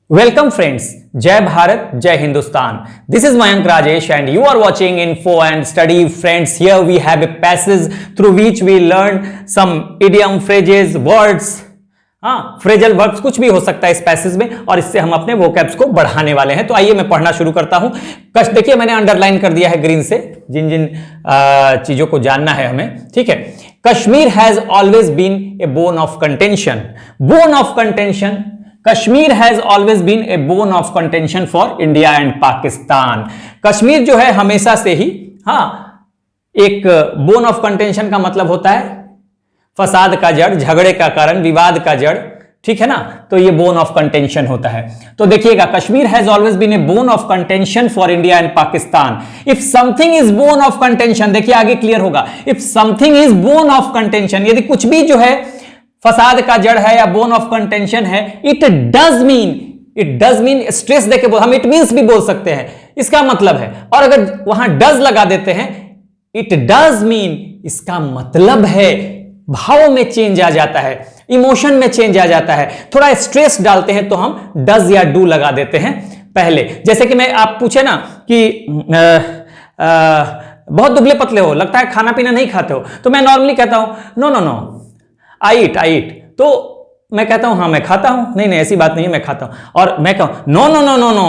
Welcome friends, Jai Bharat, Jai Hindustan. This is Mayank Rajesh and you are watching Info and Study. Friends, here we have a passage through which we learn some idiom, phrases, words. Phrasal verbs कुछ भी हो सकता है इस passage में और इससे हम अपने वोकैब्स को बढ़ाने वाले हैं। तो आइए मैं पढ़ना शुरू करता हूं। देखिए मैंने अंडरलाइन कर दिया है ग्रीन से जिन जिन चीजों को जानना है हमें, ठीक है। Kashmir has always been a bone of contention. Bone of contention, Kashmir has always been a bone of contention for India and Pakistan. Kashmir जो है हमेशा से ही एक बोन ऑफ कंटेंशन का मतलब होता है फसाद का जड़, झगड़े का कारण, विवाद का जड़, ठीक है ना। तो ये बोन ऑफ कंटेंशन होता है। तो देखिएगा, Kashmir has always been a bone of contention for India and Pakistan. If something is bone of contention, देखिए आगे क्लियर होगा। If something is bone of contention, यदि कुछ भी जो है फसाद का जड़ है या बोन ऑफ कंटेंशन है, इट डज मीन स्ट्रेस देके हम इट मीन्स भी बोल सकते हैं, इसका मतलब है। और अगर वहां डज लगा देते हैं, इट डज मीन, इसका मतलब है, भाव में चेंज आ जाता है, इमोशन में चेंज आ जाता है। थोड़ा स्ट्रेस डालते हैं तो हम डज या डू लगा देते हैं पहले। जैसे कि मैं आप पूछे ना कि बहुत दुबले पतले हो, लगता है खाना पीना नहीं खाते हो, तो मैं नॉर्मली कहता हूं नो नो नो आई ईट। तो मैं कहता हूं हाँ मैं खाता हूं, नहीं ऐसी बात नहीं है, मैं खाता हूं। और मैं कहूं no no no no no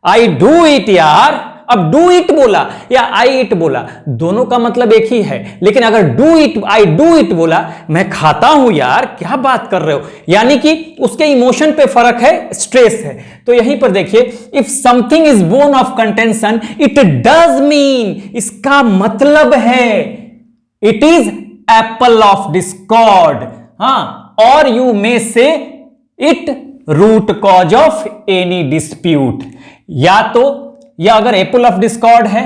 I do it यार, अब डू इट बोला या आई इट बोला, दोनों का मतलब एक ही है। लेकिन अगर do it, I do it बोला, मैं खाता हूं यार, क्या बात कर रहे हो, यानी कि उसके इमोशन पे फर्क है, स्ट्रेस है। तो यहीं पर देखिए, if something is bone of contention it does mean, इसका मतलब है it is apple of discord, और you may say it root cause of any dispute. या अगर एप्पल ऑफ डिस्कॉर्ड है,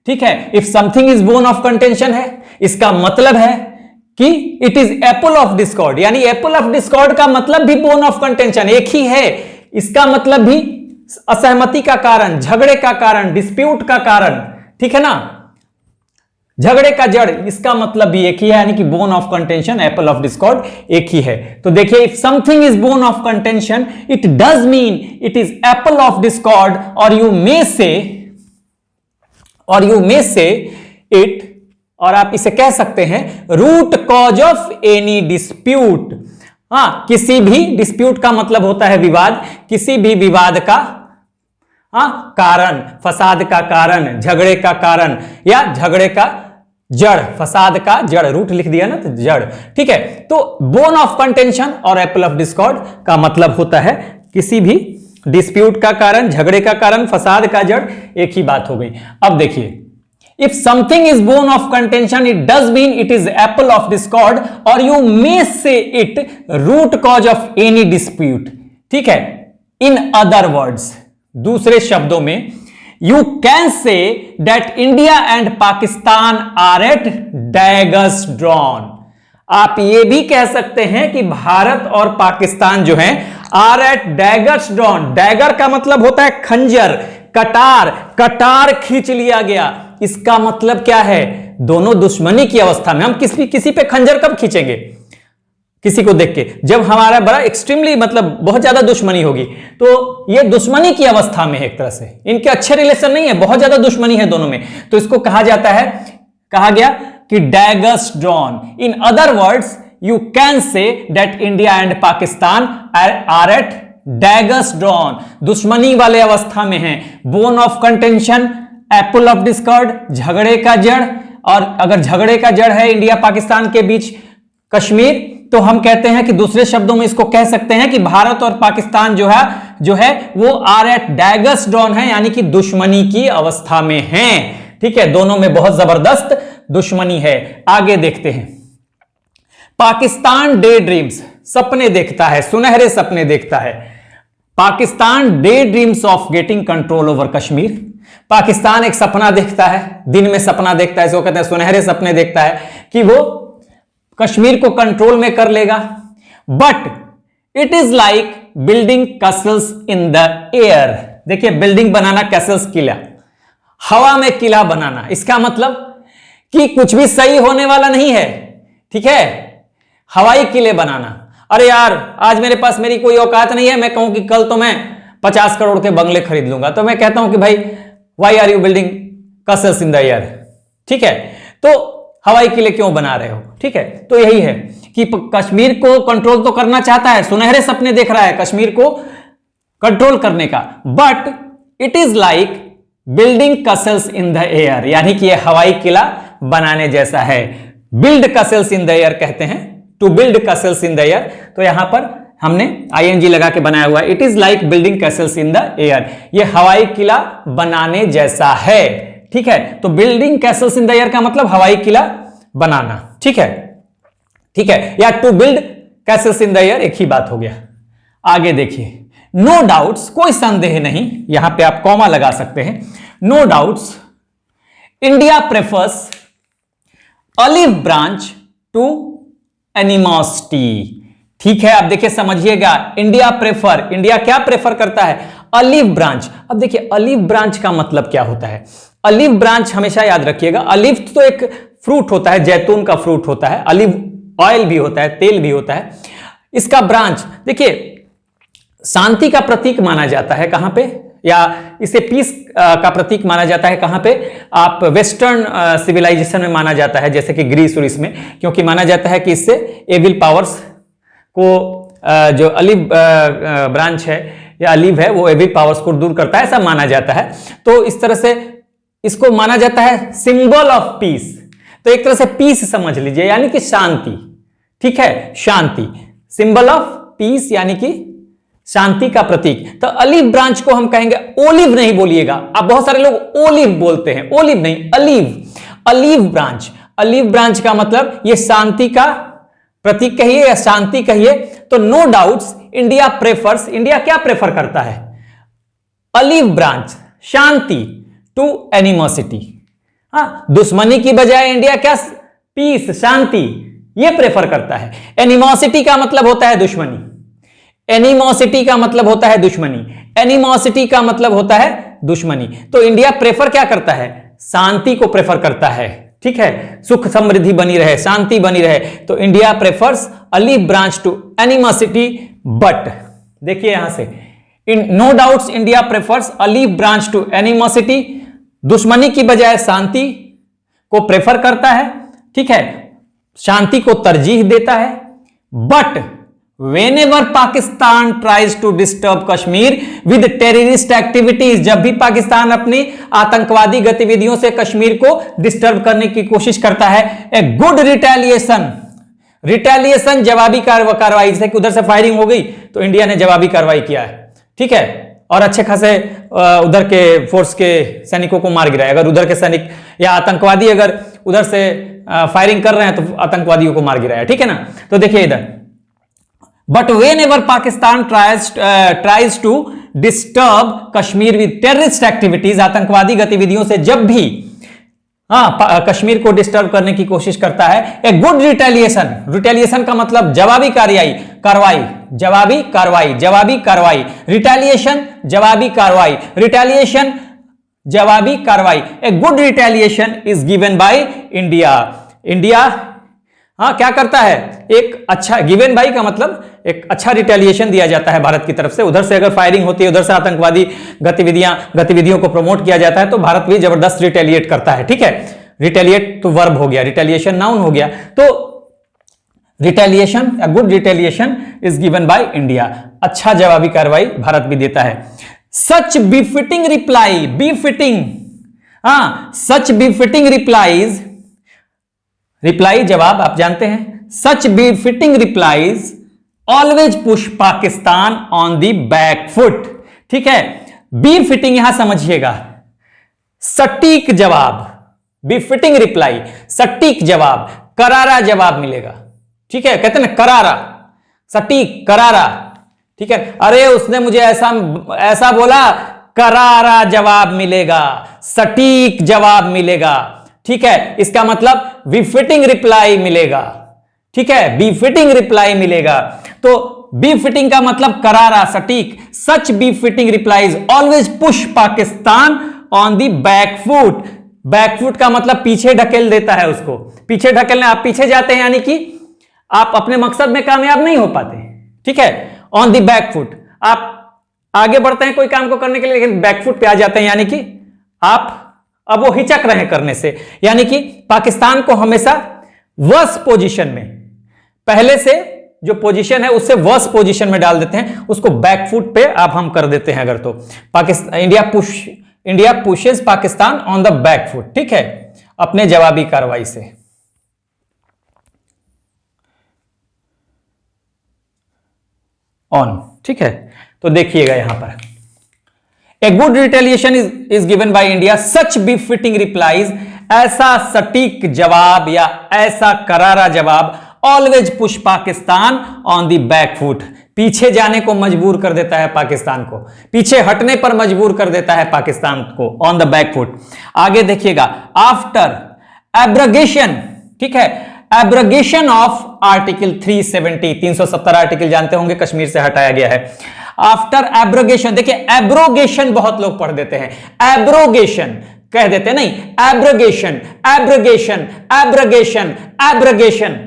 ठीक है, if something is bone of contention है, इसका मतलब है कि it is apple of discord, यानी एप्पल ऑफ डिस्कॉर्ड का मतलब भी बोन ऑफ कंटेंशन एक ही है। इसका मतलब भी असहमति का कारण, झगड़े का कारण, डिस्प्यूट का कारण, ठीक है ना, झगड़े का जड़, इसका मतलब भी एक ही है, यानी कि bone of contention, apple of discord एक ही है। तो देखिए, if something is bone of contention it does mean it is apple of discord, और यू मे से इट, और आप इसे कह सकते हैं root cause of any dispute. किसी भी डिस्प्यूट का मतलब होता है विवाद, किसी भी विवाद का कारण, फसाद का कारण, झगड़े का कारण, या झगड़े का जड़, फसाद का जड़, रूट लिख दिया ना तो जड़, ठीक है। तो बोन ऑफ कंटेंशन और एप्पल ऑफ डिस्कॉर्ड का मतलब होता है किसी भी डिस्प्यूट का कारण, झगड़े का कारण, फसाद का जड़, एक ही बात हो गई। अब देखिए, if something is bone of contention it does mean it is apple of discord, और you may say it root cause of any dispute, ठीक है। इन अदर वर्ड्स, दूसरे शब्दों में, you can say that India and Pakistan are at daggers drawn. आप ये भी कह सकते हैं कि भारत और पाकिस्तान जो हैं are at daggers drawn. Dagger का मतलब होता है खंजर, कटार खींच लिया गया। इसका मतलब क्या है, दोनों दुश्मनी की अवस्था में। हम किसी पे खंजर कब खींचेंगे, किसी को देख के, जब हमारा बड़ा एक्सट्रीमली मतलब बहुत ज्यादा दुश्मनी होगी। तो ये दुश्मनी की अवस्था में है, एक तरह से इनके अच्छे रिलेशन नहीं है, बहुत ज्यादा दुश्मनी है दोनों में, तो इसको कहा गया कि daggers drawn. In other words, you can say that India and Pakistan are at daggers drawn, दुश्मनी वाले अवस्था में है। Bone of contention, apple of discord, झगड़े का जड़, और अगर झगड़े का जड़ है इंडिया पाकिस्तान के बीच कश्मीर, तो हम कहते हैं कि दूसरे शब्दों में इसको कह सकते हैं कि भारत और पाकिस्तान जो है वो आर एट डैगर्स ड्रॉन है, यानी कि दुश्मनी की अवस्था में हैं, ठीक है। दोनों में बहुत जबरदस्त दुश्मनी है। आगे देखते हैं, पाकिस्तान डे ड्रीम्स, सपने देखता है, सुनहरे सपने देखता है। Pakistan day dreams of getting control over Kashmir. Pakistan एक सपना देखता है, दिन में सपना देखता है, इसको कहते हैं सुनहरे सपने देखता है कि वो कश्मीर को कंट्रोल में कर लेगा। But it is like building castles in the air. देखिए, बिल्डिंग बनाना, कैसल्स किला, हवा में किला बनाना, इसका मतलब कि कुछ भी सही होने वाला नहीं है, ठीक है। हवाई किले बनाना, अरे यार आज मेरे पास मेरी कोई औकात नहीं है, मैं कहूं कि कल तो मैं 50 करोड़ के बंगले खरीद लूंगा, तो मैं कहता हूं कि भाई why are you building castles in the air, ठीक है, तो हवाई किले क्यों बना रहे हो, ठीक है। तो यही है कि कश्मीर को कंट्रोल तो करना चाहता है, सुनहरे सपने देख रहा है कश्मीर को कंट्रोल करने का, but it is like building castles in the air, यानी कि यह हवाई किला बनाने जैसा है। Build castles in the air कहते हैं, to build castles in the air, तो यहां पर हमने आईएनजी लगा के बनाया हुआ है। It is like building castles in the air, यह हवाई किला बनाने जैसा है, ठीक है। तो building castles in the air का मतलब हवाई किला बनाना, ठीक है, ठीक है, या to build castles in the air एक ही बात हो गया। आगे देखिए, नो डाउट्स, कोई संदेह नहीं, यहां पे आप कॉमा लगा सकते हैं, no doubts India prefers olive branch to animosity, ठीक है। अब देखिए समझिएगा, इंडिया प्रेफर, इंडिया क्या प्रेफर करता है, ऑलिव ब्रांच। अब देखिए ऑलिव ब्रांच का मतलब क्या होता है, ऑलिव ब्रांच हमेशा याद रखिएगा, ऑलिव तो एक फ्रूट होता है, जैतून का फ्रूट होता है, ऑलिव ऑयल भी होता है, तेल भी होता है, इसका ब्रांच देखिए शांति का प्रतीक माना जाता है कहां पे, या इसे पीस का प्रतीक माना जाता है कहां पे, आप वेस्टर्न सिविलाइजेशन में माना जाता है, जैसे कि ग्रीस और इसमें, क्योंकि माना जाता है कि इससे एविल पावर्स को जो ऑलिव ब्रांच है या ऑलिव है वो एविल पावर्स को दूर करता है, ऐसा माना जाता है। तो इस तरह से इसको माना जाता है सिंबल ऑफ पीस, तो एक तरह से पीस समझ लीजिए, यानी कि शांति, ठीक है, शांति, सिंबल ऑफ पीस यानी कि शांति का प्रतीक। तो ऑलिव ब्रांच को हम कहेंगे, ओलिव नहीं बोलिएगा आप, बहुत सारे लोग ओलिव बोलते हैं, ओलिव नहीं, olive, olive branch. Olive branch का मतलब ये शांति का प्रतीक कहिए या शांति कहिए। तो no doubts India prefers, India क्या प्रेफर करता है, ऑलिव ब्रांच, शांति, टू एनिमोसिटी, हाँ, दुश्मनी की बजाय इंडिया क्या, पीस, शांति, ये प्रेफर करता है। एनिमोसिटी का मतलब होता है दुश्मनी, एनिमोसिटी का मतलब होता है दुश्मनी, एनिमोसिटी का मतलब होता है दुश्मनी। तो इंडिया प्रेफर क्या करता है, शांति को प्रेफर करता है, ठीक है, सुख समृद्धि बनी रहे, शांति बनी रहे। तो India prefers olive branch to animosity, but देखिए यहां से, no doubts India prefers olive branch to animosity, दुश्मनी की बजाय शांति को प्रेफर करता है, ठीक है, शांति को तरजीह देता है। But Whenever Pakistan tries to disturb Kashmir with terrorist activities, जब भी पाकिस्तान अपनी आतंकवादी गतिविधियों से कश्मीर को डिस्टर्ब करने की कोशिश करता है, ए गुड रिटेलिएशन, रिटेलिएशन जवाबी कार्रवाई, जैसे कि उधर से फायरिंग हो गई तो इंडिया ने जवाबी कार्रवाई किया है, ठीक है, और अच्छे खासे उधर के फोर्स के सैनिकों को मार गिराया। अगर उधर के सैनिक या आतंकवादी अगर उधर से फायरिंग कर रहे हैं तो आतंकवादियों को मार गिराया, ठीक है ना। तो देखिए इधर, but whenever Pakistan tries to disturb Kashmir with terrorist activities, आतंकवादी गतिविधियों से जब भी कश्मीर को डिस्टर्ब करने की कोशिश करता है, ए गुड रिटेलिएशन, रिटेलिएशन का मतलब जवाबी कार्रवाई, जवाबी कार्रवाई, जवाबी कार्रवाई, रिटेलिएशन जवाबी कार्रवाई, रिटेलिएशन जवाबी कार्रवाई, ए good retaliation is given by India. India क्या करता है, एक अच्छा, गिवन बाई का मतलब एक अच्छा रिटेलिएशन दिया जाता है भारत की तरफ से। उधर से अगर फायरिंग होती है, उधर से आतंकवादी गतिविधियों को प्रमोट किया जाता है, तो भारत भी जबरदस्त रिटेलिएट करता है, ठीक है। रिटेलिएट तो वर्ब हो गया, रिटेलिएशन नाउन हो गया। तो retaliation, good retaliation is given by India, अच्छा जवाबी कार्रवाई भारत भी देता है। Such befitting reply, befitting, such befitting replies, reply जवाब आप जानते हैं, such befitting replies always push Pakistan on the back foot, ठीक है। बी फिटिंग यहां समझिएगा, सटीक जवाब, बिफिटिंग रिप्लाई, सटीक जवाब, करारा जवाब मिलेगा, ठीक है, कहते हैं ना करारा, सटीक, करारा, ठीक है। अरे उसने मुझे ऐसा बोला, करारा जवाब मिलेगा, सटीक जवाब मिलेगा, ठीक है। इसका मतलब बिफिटिंग रिप्लाई मिलेगा, ठीक है, बिफिटिंग रिप्लाई मिलेगा। तो बिफिटिंग का मतलब करारा, सटीक। Such befitting replies always push Pakistan on the back foot, back foot का मतलब पीछे ढकेल देता है उसको, पीछे ढकेलने, आप पीछे जाते हैं यानी कि आप अपने मकसद में कामयाब नहीं हो पाते, ठीक है। ऑन द बैक फुट, आप आगे बढ़ते हैं कोई काम को करने के लिए, लेकिन बैकफुट पे आ जाते हैं, यानी कि आप अब वो हिचक रहे हैं करने से, यानी कि पाकिस्तान को हमेशा वर्स पोजीशन में, पहले से जो पोजीशन है उससे वर्स पोजीशन में डाल देते हैं, उसको बैकफुट पे अब हम कर देते हैं अगर तो Pakistan, India pushes Pakistan on the backfoot, ठीक है, अपने जवाबी कार्रवाई से। ऑन, ठीक है, तो देखिएगा यहां पर a good retaliation is given by India, such befitting replies, ऐसा सटीक जवाब या ऐसा करारा जवाब, always push Pakistan on the backfoot, पीछे जाने को मजबूर कर देता है पाकिस्तान को, पीछे हटने पर मजबूर कर देता है पाकिस्तान को, ऑन द बैकफुट। आगे देखिएगा, आफ्टर एब्रगेशन, ठीक है, एब्रगेशन ऑफ आर्टिकल 370, 370 आर्टिकल जानते होंगे, कश्मीर से हटाया गया है। आफ्टर एब्रोगेशन, देखिए एब्रोगेशन बहुत लोग पढ़ देते हैं, एब्रोगेशन कह देते हैं, नहीं, abrogation, abrogation, abrogation, abrogation.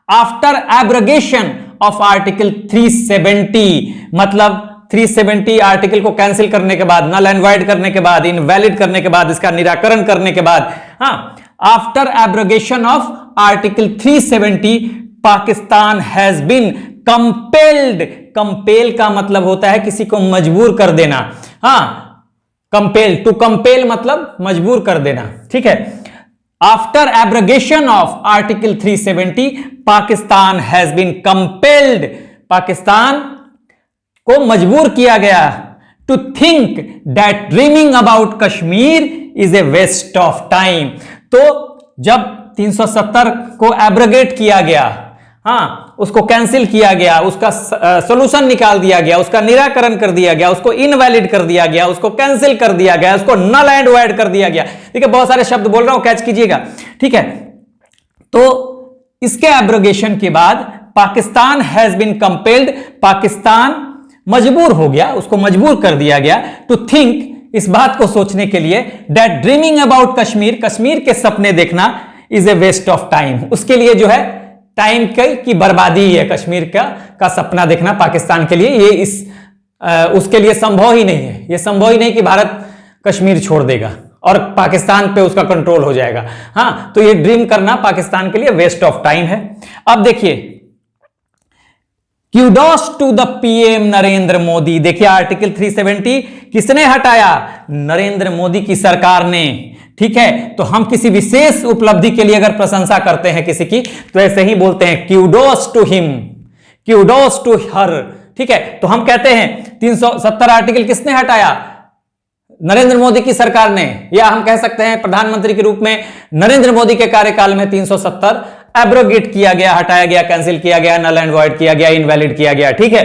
After abrogation of article 370, मतलब 370 आर्टिकल को कैंसिल करने के बाद, नल एंड वाइड करने के बाद, इनवैलिड करने के बाद, इसका निराकरण करने के बाद, हाँ, after abrogation of article 370 Pakistan has been compelled, compel का मतलब होता है किसी को मजबूर कर देना, हाँ, कंपेल, टू कंपेल मतलब मजबूर कर देना, ठीक है। After abrogation of article 370 Pakistan has been compelled, Pakistan को मजबूर किया गया to think that dreaming about Kashmir is a waste of time. तो जब 370 को एब्रोगेट किया गया, हाँ, उसको कैंसिल किया गया, उसका सॉल्यूशन निकाल दिया गया, उसका निराकरण कर दिया गया, उसको इनवैलिड कर दिया गया, उसको कैंसिल कर दिया गया, उसको नल एंड वाइड कर दिया गया, ठीक है, बहुत सारे शब्द बोल रहा हूं, कैच कीजिएगा, ठीक है। तो इसके एब्रोगेशन के बाद Pakistan has been compelled, Pakistan मजबूर हो गया, उसको मजबूर कर दिया गया टू थिंक, इस बात को सोचने के लिए, that dreaming about Kashmir, Kashmir के सपने देखना is a waste of time, उसके लिए जो है टाइम की बर्बादी है, कश्मीर का सपना देखना पाकिस्तान के लिए, ये उसके लिए संभव ही नहीं है, ये संभव ही नहीं कि भारत कश्मीर छोड़ देगा और पाकिस्तान पे उसका कंट्रोल हो जाएगा, हाँ, तो ये ड्रीम करना पाकिस्तान के लिए वेस्ट ऑफ टाइम है। अब देखिए, kudos to the PM Narendra Modi, देखिए आर्टिकल 370 किसने हटाया? नरेंद्र मोदी की सरकार ने, ठीक है। तो हम किसी विशेष उपलब्धि के लिए अगर प्रशंसा करते हैं किसी की, तो ऐसे ही बोलते हैं kudos to him, kudos to her, ठीक है। तो हम कहते हैं 370 आर्टिकल किसने हटाया? नरेंद्र मोदी की सरकार ने, या हम कह सकते हैं प्रधानमंत्री के रूप में नरेंद्र मोदी के कार्यकाल में 370 एब्रोगेट किया गया, हटाया गया, कैंसिल किया गया, नल एंड वॉइड किया गया, इनवैलिड किया गया, ठीक है।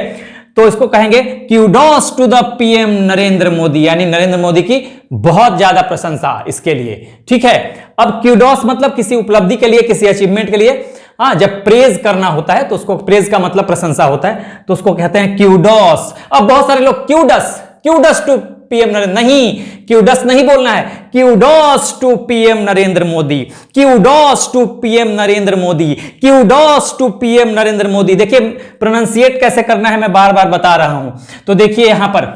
तो इसको कहेंगे kudos to the PM Narendra Modi, यानी नरेंद्र मोदी की बहुत ज्यादा प्रशंसा इसके लिए, ठीक है। अब क्यूडोस मतलब किसी उपलब्धि के लिए, किसी अचीवमेंट के लिए, हाँ, जब प्रेज करना होता है तो उसको, प्रेज का मतलब प्रशंसा होता है, तो उसको कहते हैं क्यूडोस। अब बहुत सारे लोग kudos, kudos to PM Narendra, नहीं, क्यूडस नहीं बोलना है, kudos to PM Narendra Modi, kudos to PM Narendra Modi, kudos to PM Narendra Modi. देखिए प्रोनाउंसिएट कैसे करना है मैं बार बार बता रहा हूं, तो देखिए यहां पर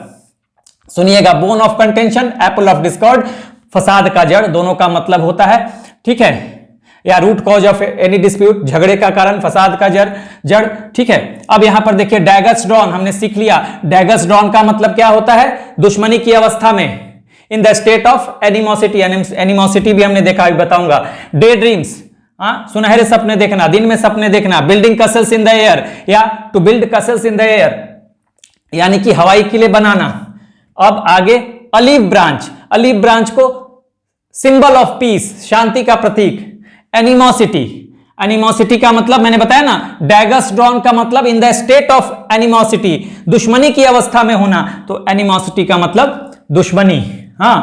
सुनिएगा, bone of contention, apple of Discord, फसाद का जड़, दोनों का मतलब होता है, ठीक है, या root cause of any dispute, झगड़े का कारण, फसाद का जड़, ठीक है। अब यहां पर देखिए डैगर्स ड्रॉन, हमने सीख लिया, डैगर्स ड्रॉन का मतलब क्या होता है? दुश्मनी की अवस्था में, in the state of animosity, animosity भी हमने देखा, अभी बताऊंगा। डे ड्रीम्स, सुनहरे सपने देखना, दिन में सपने देखना। Building castles in the air, या to build castles in the air, यानी कि हवाई किले बनाना। अब आगे अलीव ब्रांच, अलीव ब्रांच को सिंबल ऑफ पीस, शांति का प्रतीक। एनिमोसिटी, एनिमोसिटी का मतलब मैंने बताया ना, डैगर्स ड्रॉन का मतलब in the state of animosity, दुश्मनी की अवस्था में होना, तो एनिमोसिटी का मतलब दुश्मनी, हाँ।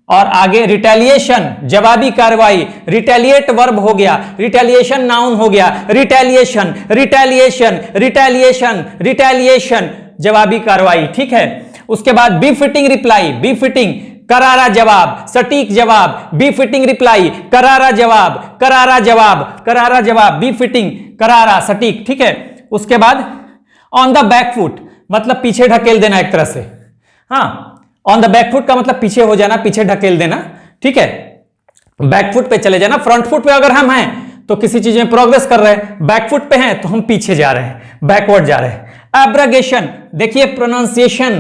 और आगे रिटेलिएशन, जवाबी कार्रवाई, रिटेलिएट वर्ब हो गया, रिटेलिएशन नाउन हो गया, रिटेलिएशन, रिटेलिएशन, रिटेलिएशन, रिटेलिएशन, जवाबी कार्रवाई, ठीक है। उसके बाद befitting reply, befitting करारा जवाब, सटीक जवाब, बी फिटिंग रिप्लाई, करारा जवाब, करारा जवाब, करारा जवाब, बी फिटिंग, करारा, सटीक, ठीक है। उसके बाद ऑन द बैक फुट, मतलब पीछे ढकेल देना एक तरह से, हाँ, ऑन द बैक फुट का मतलब पीछे हो जाना, पीछे ढकेल देना, ठीक है, बैक फुट पे चले जाना। फ्रंट फुट पे अगर हम हैं तो किसी चीज में प्रोग्रेस कर रहे हैं, बैक फुट पे हैं तो हम पीछे जा रहे हैं, बैकवर्ड जा रहे हैं। एब्रगेशन, देखिए प्रोनाउंसिएशन,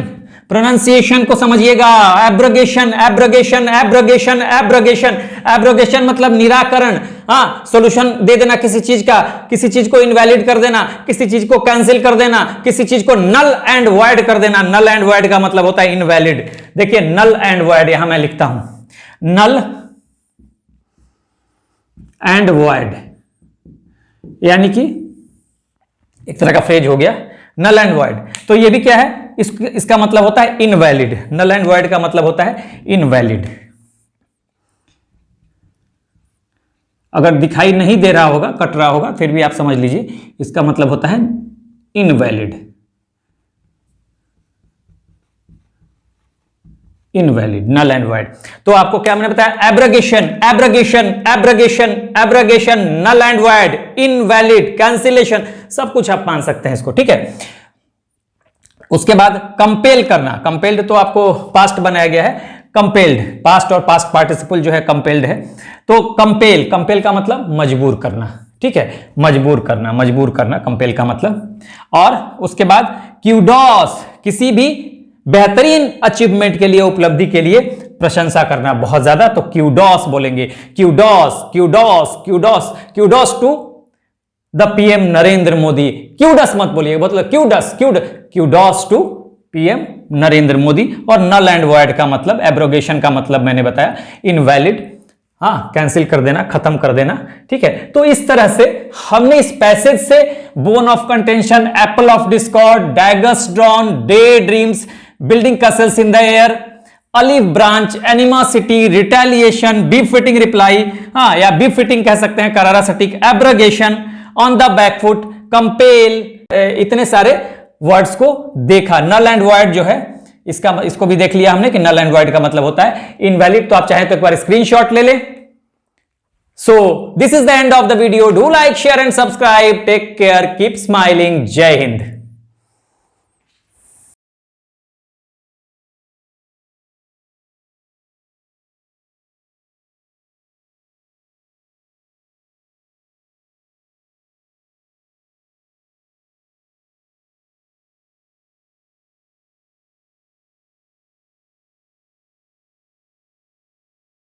प्रोनाउंसिएशन को समझिएगा। एब्रगेशन, एब्रगेशन, एब्रगेशन, एब्रगेशन, एब्रगेशन मतलब निराकरण, हाँ, सॉल्यूशन दे देना किसी चीज का, किसी चीज को इनवैलिड कर देना, किसी चीज को कैंसिल कर देना, किसी चीज को नल एंड वॉइड कर देना। नल एंड वॉइड का मतलब होता है इनवैलिड। देखिए नल एंड वॉइड यहां मैं लिखता हूं, नल एंड वॉइड, यानी कि एक तरह का फ्रेज हो गया नल एंड वॉइड। तो ये भी क्या है, इसका मतलब होता है इनवैलिड। नल एंड वॉइड का मतलब होता है इनवैलिड। अगर दिखाई नहीं दे रहा होगा, कट रहा होगा, फिर भी आप समझ लीजिए इसका मतलब होता है invalid. Invalid, null and void. तो आपको क्या मैंने बताया, abrogation, abrogation, abrogation, abrogation, null and void, invalid, cancellation, सब कुछ आप मान सकते हैं इसको, ठीक है। उसके बाद कंपेल करना, कंपेल्ड तो आपको पास्ट बनाया गया है, कंपेल्ड, पास्ट और पास्ट पार्टिसिपल जो है कंपेल्ड है। तो कंपेल, कंपेल का मतलब मजबूर करना, ठीक है, मजबूर करना, मजबूर करना, कंपेल का मतलब। और उसके बाद क्यूडोस, किसी भी बेहतरीन अचीवमेंट के लिए, उपलब्धि के लिए प्रशंसा करना बहुत ज्यादा, तो क्यूडोस बोलेंगे। Kudos, kudos, kudos, kudos to the PM Narendra Modi. Kudos मत बोलिए, मतलब kudos, kudos to PM Narendra Modi. और नल एंड वॉइड का मतलब, एब्रोगेशन का मतलब मैंने बताया इनवैलिड, हाँ, कैंसिल कर देना, खत्म कर देना, ठीक है। तो इस तरह से हमने इस पैसेज से bone of contention, apple of discord, daggers drawn, day dreams, building castles in the air, olive branch, animosity, retaliation, befitting reply, हाँ, या बी फिटिंग कह सकते हैं, करारा सटीक, abrogation, on the back foot, compel, इतने सारे वर्ड्स को देखा। नल एंड वॉइड जो है इसको भी देख लिया हमने कि नल एंड वॉइड का मतलब होता है इनवैलिड। तो आप चाहें तो एक बार स्क्रीनशॉट ले लें। So this is the end of the video. Do like, share and subscribe. Take care, keep smiling. जय हिंद।